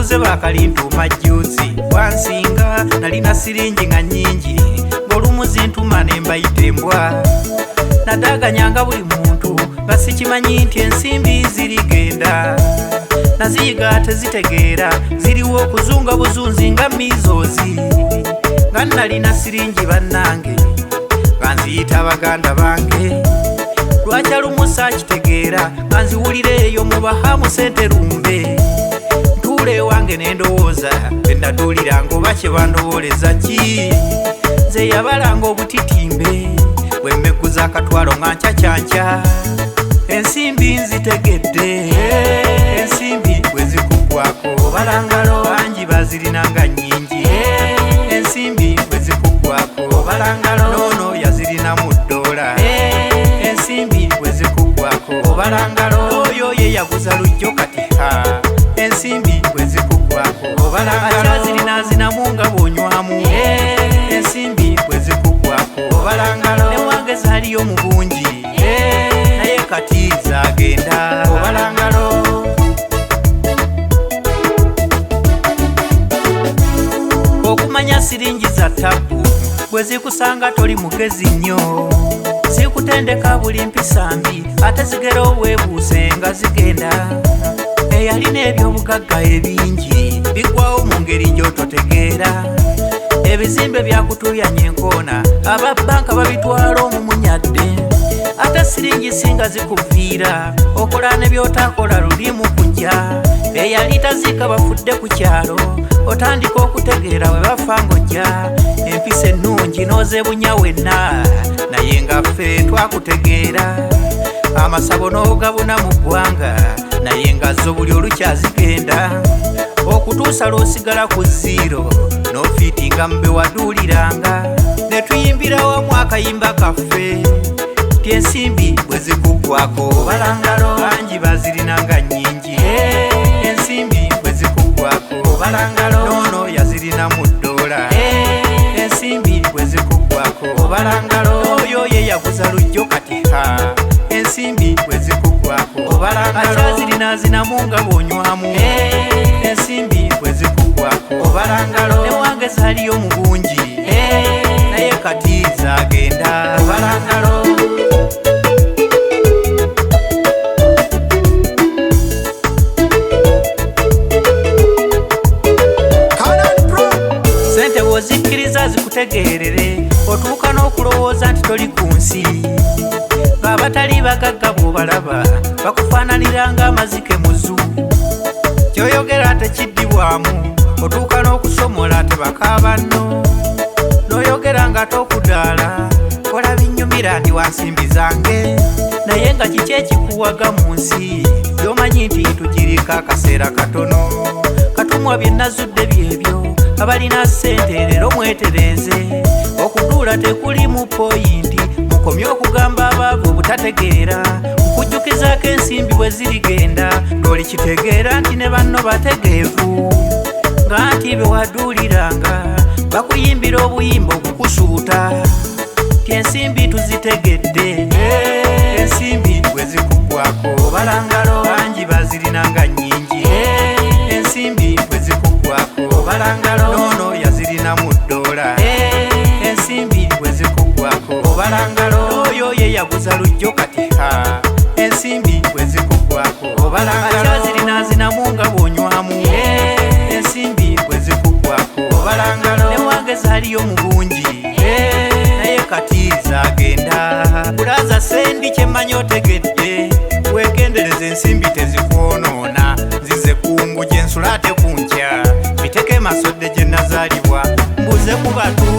mbuze bakalintuma jjuzi wansinga nalina siringi nga nnyingi ng'olumu zintuma ne mbayita embwa nadaganyanga buli muntu nga sikimanyi nti ensimbi zirigenda naziyiga tezitegeera ziriwo okuzunga buzunzi nga mizozi nga nalina siringi bannange nga nziyita baganda bange lwakya lumu saakitegeera nga nziwulireeyo mu bahamu sente rumbe ntuula ewange ne ndowooza bennatuuliranga oba kye bandowooleza ki nze yabalanga obutitimbe bwemmeguza akatwalo nga nkyakyankya ensimbi nzitegedde ensimbi bwe zikuggwako obalangalo bangi bazirinanga nnyingi ensimbi bwe zikuggwako obalangalo noono yazirina mu ddoola ensimbi bwe zikuggwako obalangalo oyo ye yaguza lujjo kati ensimbi bwe zikuggwako obalangalo akyazirinaazinamu nga bw'onywamu ensimbi bwe zikuggwako obalangalo ne wange zaaliyo mu bungi naye kati zagenda obalangalo okumanya siringi za tabu bwe zikusanga toli mugezi nnyo zikutendeka buli mpisa mbi ate zigera obwebuuse nga zigenda eyalina ebyobugagga ebingi bigwawo mu ngeri gy'ototegeera ebizimbe byakutuyanya enkoona ababbanka babitwala omumunyadde ate siringi singa zikuviira okola ne by'otakola luli mu kujja eyali taziika bafudde ku kyalo otandika okutegeera bwe bafa ng'ojja empisa ennungi n'ozeebunya wenna naye nga ffe twakutegeera amasabo n'ogabuna mu ggwanga naye nga zo buli olukyazigenda okutuusa lw'osigala ku ziro n'ofiitinga mu be waduuliranga ne tuyimbira wamu akayimba kaffe ti ensimbi bwe zikuggwako obalangalo bangi bazirinanga nnyingi ensimbi bwe zikuggwako obalangalo noono yazirina mu ddoola ensimbi bwe zikuggwako obalangalo oyo ye yaguza lujjo kati ensimbi bwe zikuggwako obalangalo akyazirinaazinamu nga bw'onywamu ensimbi bwe zikuggwako obalangalo ne wange zaaliyo mu bungi naye kati zagenda obalangalo sente bw'ozikkiriza zikutegeerere otuuka n'okulowooza nti toli ku nsi ng'abatali bagagga bw'obalaba bakufaananira ng'amazike muzu kyoyogera tekiddibwamu otuuka n'okusomola tebakaaba nno n'oyogera nga tokudaala kola binnyumira ndi wa nsimbi zange naye nga kiki ekikuwaga mu nsi y'omanyi nti tugiriko akaseera katono katumwa bye nazudde byebyo abalina ssente leero mwetereze okuduula tekuli mu poyinti mukomye okugamba abaavu obutategeera okujjukizaako ensimbi bwe zirigenda ng'olikitegeera nti ne banno bategeevu nga nti be waduuliranga bakuyimbira obuyimba okukusuuta ti ensimbi tuzitegedde ensimbi bwe zikuggwako obalangalo bangi bazirinanga nnyingi ensimbi bwe zikuggwako obalangalo noono yazirina mu ddoola ensimbi bwe zikuggwako obalangalo oyo ye yaguza lujjo kati ensimbi bwe zikuggwako obalangalo akyazirinaazinamu nga bw'onywamu ensimbi bwe zikuggwako obalangalo ne wange zaaliyo mu bungi naye kati zagenda bulaza sendi kyemmanyi otegedde weegendereza ensimbi tezikwonoona zize kungu gye nsula ate ku nkya biteke masodde gye nazaalibwa mbuze ku batu